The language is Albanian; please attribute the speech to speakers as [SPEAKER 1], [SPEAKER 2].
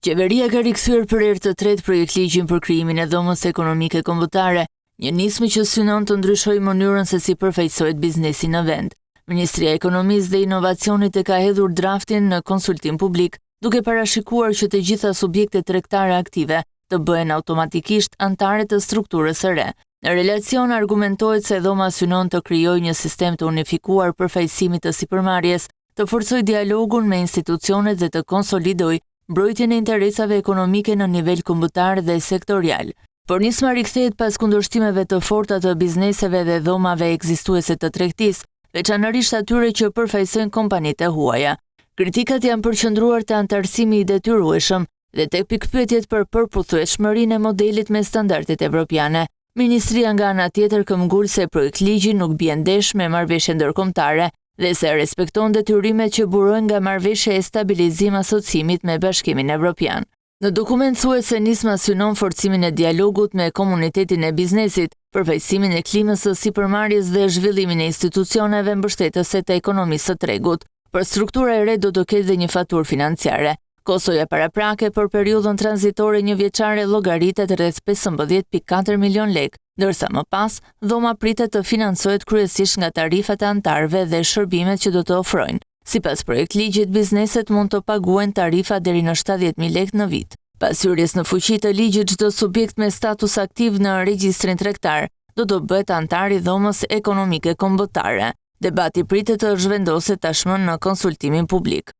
[SPEAKER 1] Qeveria ka rikthyer për herë të tretë projektligjin për krijimin e dhomës ekonomike kombëtare, një nismë që synon të ndryshojë mënyrën se si përfaqësohet biznesi në vend. Ministria e Ekonomisë dhe Inovacionit e ka hedhur draftin në konsultim publik, duke parashikuar që të gjitha subjektet tregtare aktive të bëhen automatikisht anëtare të strukturës së re. Në relacion argumentohet se dhoma synon të krijojë një sistem të unifikuar përfaqësimit të sipërmarrjes, të forcojë dialogun me institucionet dhe të konsolidojë mbrojtjen e interesave ekonomike në nivel kombëtar dhe sektorial. Por nisma rikthehet pas kundërshtimeve të forta të bizneseve dhe dhomave ekzistuese të tregtisë, veçanërisht atyre që përfaqësojnë kompanitë e huaja. Kritikat janë përqendruar te anëtarësimi i detyrueshëm dhe tek pikpyetjet për përputhshmërinë e modelit me standardet evropiane. Ministria nga ana tjetër këmbgul se projektligji nuk bie ndesh me marrëveshje ndërkombëtare dhe se respekton detyrimet që burojnë nga marrëveshja e stabilizim asociimit me Bashkimin Evropian. Në dokument thuhet se nisma synon forcimin e dialogut me komunitetin e biznesit, përfaqësimin e klimës së sipërmarrjes dhe zhvillimin e institucioneve mbështetëse të ekonomisë së tregut. Për struktura e re do të ketë dhe një faturë financiare. Kostoja paraprake për periudhën tranzitore njëvjeçare llogaritet rreth 15.4 milion lekë, ndërsa më pas, dhoma pritet të financohet kryesisht nga tarifat e anëtarëve dhe shërbimet që do të ofrojnë. Sipas projektligjit, bizneset mund të paguajnë tarifa deri në 70.000 lekë në vit. Pas hyrjes në fuqi të ligjit, çdo subjekt me status aktiv në regjistrin tregtar do të bëhet anëtar i dhomës ekonomike kombëtare. Debati pritet të zhvendoset tashmë në konsultimin publik.